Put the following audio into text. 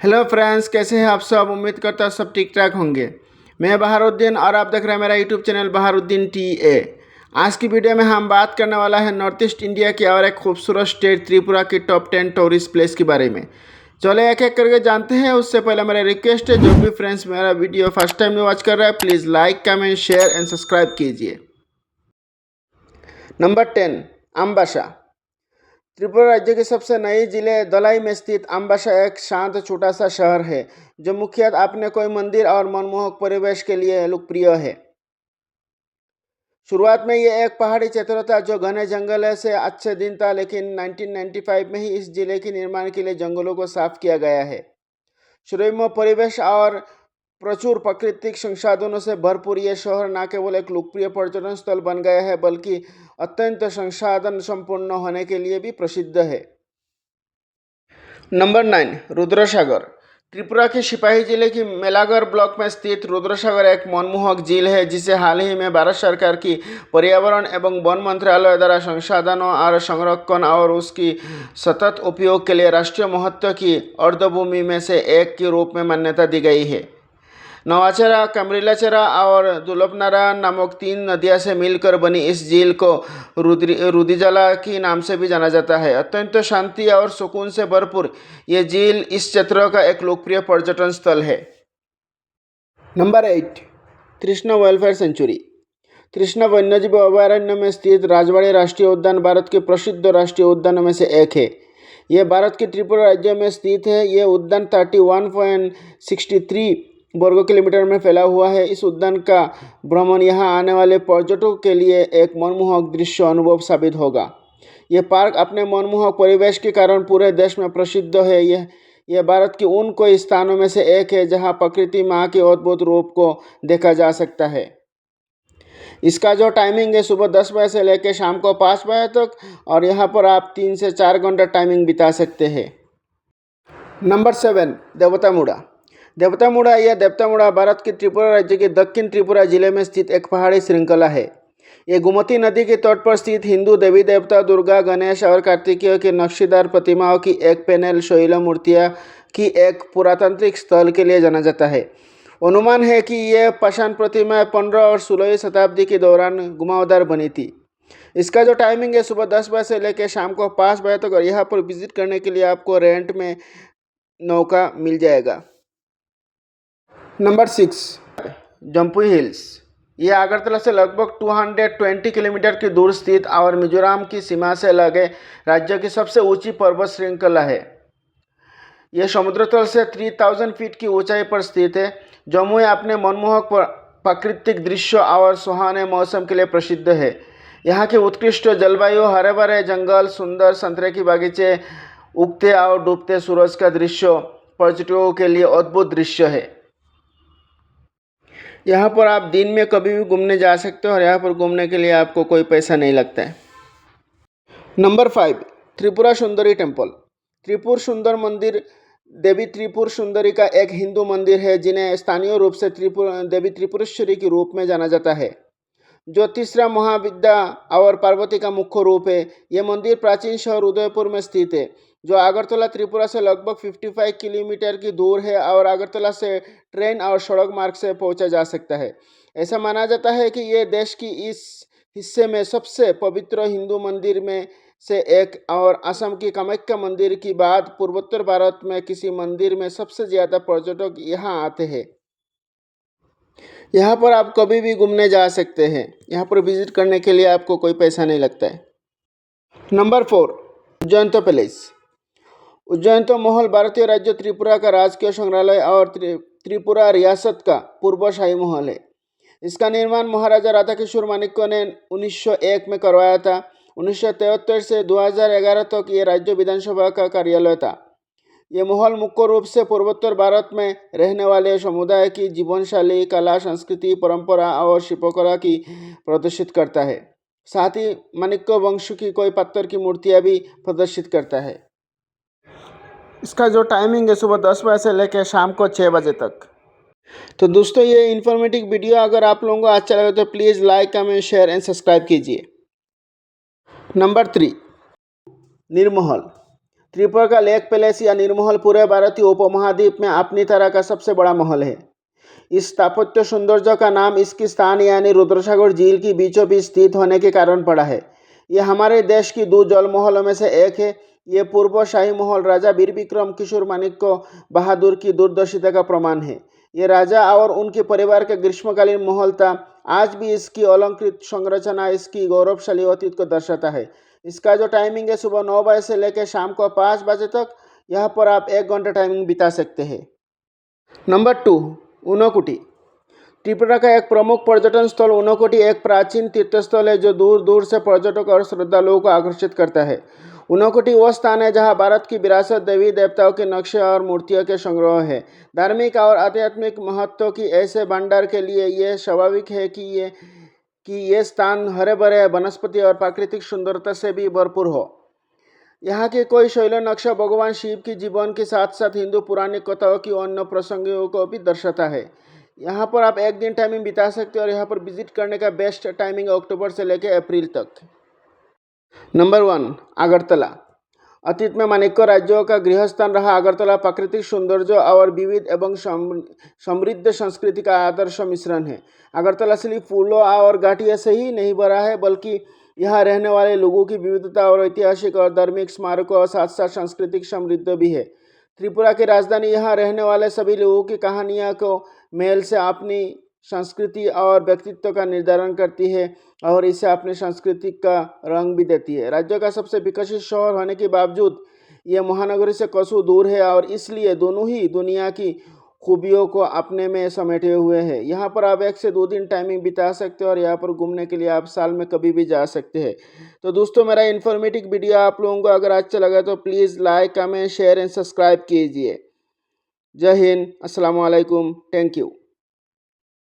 Hello friends, कैसे हैं आप सब। उम्मीद करता हूँ सब ठीक ठाक होंगे। मैं बहारुद्दीन और आप देख रहे हैं मेरा यूट्यूब चैनल बहारुद्दीन TA। आज की वीडियो में हम बात करने वाला है नॉर्थ ईस्ट इंडिया की और एक खूबसूरत स्टेट त्रिपुरा की टॉप 10 टूरिस्ट प्लेस के बारे में। चलो एक एक करके जानते हैं। उससे पहले मेरा रिक्वेस्ट है, जो भी फ्रेंड्स मेरा वीडियो फर्स्ट टाइम में वॉच कर रहा है, please like comment share and subscribe कीजिए। नंबर 10, अम्बासा। त्रिपुरा राज्य के सबसे नए जिले दलाई में स्थित अम्बासा एक शांत छोटा सा शहर है, जो मुख्यतः अपने कोई मंदिर और मनमोहक परिवेश के लिए लोकप्रिय है। शुरुआत में ये एक पहाड़ी क्षेत्र था जो घने जंगल से अच्छे दिन था, लेकिन 1995 में ही इस जिले के निर्माण के लिए जंगलों को साफ किया गया है। सुरम्य परिवेश और प्रचुर प्राकृतिक संसाधनों से भरपूर ये शहर न केवल एक लोकप्रिय पर्यटन स्थल बन गया है, बल्कि अत्यंत संसाधन संपन्न होने के लिए भी प्रसिद्ध है। नंबर 9, रुद्रसागर। त्रिपुरा के सिपाही जिले की मेलागर ब्लॉक में स्थित रुद्रसागर एक मनमोहक झील है, जिसे हाल ही में भारत सरकार की पर्यावरण एवं वन मंत्रालय द्वारा संसाधनों और संरक्षण और उसकी सतत उपयोग के लिए राष्ट्रीय महत्व की अर्धभूमि में से एक के रूप में मान्यता दी गई है। नवाचेरा, कमरीलाचेरा और दुलपनारा नामक 3 नदियां से मिलकर बनी इस झील को रुदिजला के नाम से भी जाना जाता है। अत्यंत शांति और सुकून से भरपूर ये झील इस क्षेत्र का एक लोकप्रिय पर्यटन स्थल है। नंबर 8, तृष्णा वेलफेयर सेंचुरी। तृष्णा वन्यजीव अभयारण्य में स्थित राजवाड़ी राष्ट्रीय उद्यान भारत के प्रसिद्ध राष्ट्रीय उद्यानों में से एक है। यह भारत के त्रिपुरा राज्य में स्थित है। यह उद्यान 31.63 वर्ग किलोमीटर में फैला हुआ है। इस उद्यान का भ्रमण यहाँ आने वाले पर्यटकों के लिए एक मनमोहक दृश्य अनुभव साबित होगा। यह पार्क अपने मनमोहक परिवेश के कारण पूरे देश में प्रसिद्ध है। यह भारत के उन कई स्थानों में से एक है जहाँ प्रकृति माँ के अद्भुत रूप को देखा जा सकता है। इसका जो टाइमिंग है, सुबह 10 बजे से लेकर शाम को 5 बजे तक, और यहाँ पर आप 3 से 4 घंटा टाइमिंग बिता सकते हैं। नंबर 7, देवतामुड़ा। देवतामुड़ा या देवतामुड़ा भारत के त्रिपुरा राज्य के दक्षिण त्रिपुरा जिले में स्थित एक पहाड़ी श्रृंखला है। ये गोमती नदी के तट पर स्थित हिंदू देवी देवता दुर्गा, गणेश और कार्तिकेय के नक्शीदार प्रतिमाओं की एक पैनल शैल मूर्तियाँ की एक पुरातात्विक स्थल के लिए जाना जाता है। अनुमान है कि यह पाषाण प्रतिमाएं 15 और 16वीं शताब्दी के दौरान घुमावदार बनी थी। इसका जो टाइमिंग है, सुबह 10 बजे से लेकर शाम को 5 बजे तक, और यहाँ पर विजिट करने के लिए आपको रेंट में नौका मिल जाएगा। Number 6, Jampui hills. यह अगरतला से लगभग 220 किलोमीटर की दूर स्थित और मिजोरम की सीमा से लगे राज्य की सबसे ऊंची पर्वत श्रृंखला है। यह समुद्र तल से 3000 फीट की ऊंचाई पर स्थित है। जम्मू अपने मनमोहक प्राकृतिक दृश्य और सुहाने मौसम के लिए प्रसिद्ध है। यहाँ की उत्कृष्ट जलवायु, हरे भरे जंगल, सुंदर संतरे की बागीचे, उगते और डूबते सूरज का दृश्य पर्यटकों के लिए अद्भुत दृश्य है। यहाँ पर आप दिन में कभी भी घूमने जा सकते हो, और यहाँ पर घूमने के लिए आपको कोई पैसा नहीं लगता है। Number 5, Tripura Sundari temple. त्रिपुर सुंदर मंदिर देवी त्रिपुर सुंदरी का एक हिंदू मंदिर है, जिन्हें स्थानीय रूप से देवी त्रिपुरेश्वरी के रूप में जाना जाता है, जो तीसरा महाविद्या और पार्वती का मुख्य रूप है। यह मंदिर प्राचीन शहर उदयपुर में स्थित है, जो अगरतला त्रिपुरा से लगभग 55 किलोमीटर की दूर है, और अगरतला से ट्रेन और सड़क मार्ग से पहुंचा जा सकता है। ऐसा माना जाता है कि यह देश की इस हिस्से में सबसे पवित्र हिंदू मंदिर में से एक, और असम की कामाख्या मंदिर की बाद पूर्वोत्तर भारत में किसी मंदिर में सबसे ज़्यादा पर्यटक यहाँ आते हैं। यहाँ पर आप कभी भी घूमने जा सकते हैं। यहाँ पर विजिट करने के लिए आपको कोई पैसा नहीं लगता है। Number 4, Ujjain palace. उज्जैन महल भारतीय राज्य त्रिपुरा का राजकीय संग्रहालय और त्रिपुरा रियासत का पूर्व शाही महल है। इसका निर्माण महाराजा राधाकिशोर माणिक्य ने 1901 में करवाया था। 1973 से 2011 तक ये राज्य विधानसभा का कार्यालय था। ये महल मुख्य रूप से पूर्वोत्तर भारत में रहने वाले समुदाय की जीवनशैली, कला, संस्कृति, परंपरा और शिल्पकला की प्रदर्शित करता है। साथ ही माणिक्य वंश की कोई पत्थर की मूर्तियां भी प्रदर्शित करता है। इसका जो टाइमिंग है, सुबह 10 बजे से लेकर शाम को 6 बजे तक। तो दोस्तों, ये इन्फॉर्मेटिव वीडियो अगर आप लोगों को अच्छा लगे तो please like comment share and subscribe कीजिए। नंबर 3, निर्महल। त्रिपुरा का लेक पैलेस या नीरमहल पूरे भारतीय उपमहाद्वीप में अपनी तरह का सबसे बड़ा महल है। इस स्थापत्य सौंदर्य का नाम इसकी स्थान यानी रुद्रसागर झील की बीचों बीच स्थित होने के कारण पड़ा है। यह हमारे देश की 2 जल महलों में से एक है। ये पूर्व शाही महल राजा वीर विक्रम किशोर माणिक्य बहादुर की दूरदर्शिता का प्रमाण है। ये राजा और उनके परिवार का ग्रीष्मकालीन महल था। आज भी इसकी अलंकृत संरचना इसकी गौरवशाली अतीत को दर्शाता है। इसका जो टाइमिंग है सुबह 9 बजे से लेकर शाम को 5 बजे तक, यहाँ पर आप 1 घंटा टाइमिंग बिता सकते हैं। नंबर 2, ऊनकोटी। त्रिपुरा का एक प्रमुख पर्यटन स्थल ऊनकोटी एक प्राचीन तीर्थस्थल है जो दूर दूर से पर्यटक और श्रद्धालुओं को आकर्षित करता है। ऊनकोटी वह स्थान है जहां भारत की विरासत, देवी देवताओं के नक्शे और मूर्तियों के संग्रह है। धार्मिक और आध्यात्मिक महत्व की ऐसे भंडार के लिए यह स्वाभाविक है कि ये स्थान हरे भरे वनस्पति और प्राकृतिक सुंदरता से भी भरपूर हो। यहाँ के कोई शैल नक्शा भगवान शिव की जीवन के साथ साथ हिंदू पौराणिक कथाओं की अन्य प्रसंगों को भी दर्शाता है। यहाँ पर आप 1 दिन टाइमिंग बिता सकते हैं और यहाँ पर विजिट करने का बेस्ट टाइमिंग अक्टूबर से लेकर अप्रैल तक। नंबर 1, अगरतला। अतीत में माणिक्य राज्यों का गृहस्थान रहा अगरतला प्राकृतिक सौंदर्य और विविध एवं समृद्ध संस्कृति का आदर्श मिश्रण है। अगरतला सिर्फ फूलों और घाटियों से ही नहीं भरा है, बल्कि यहाँ रहने वाले लोगों की विविधता और ऐतिहासिक और धार्मिक स्मारकों और साथ साथ सांस्कृतिक समृद्ध भी है। त्रिपुरा की राजधानी यहाँ रहने वाले सभी लोगों की कहानियों को मेल से अपनी संस्कृति और व्यक्तित्व का निर्धारण करती है और इसे अपनी संस्कृति का रंग भी देती है। राज्य का सबसे विकसित शहर होने के बावजूद ये महानगरी से कोसों दूर है और इसलिए दोनों ही दुनिया की खूबियों को अपने में समेटे हुए हैं। यहाँ पर आप 1 से 2 दिन टाइमिंग बिता सकते हो और यहाँ पर घूमने के लिए आप साल में कभी भी जा सकते हैं। तो दोस्तों, मेरा इन्फॉर्मेटिव वीडियो आप लोगों को अगर अच्छा लगा तो please like, comment, share and subscribe कीजिए। जय हिंद, अस्सलाम वालेकुम, थैंक यू।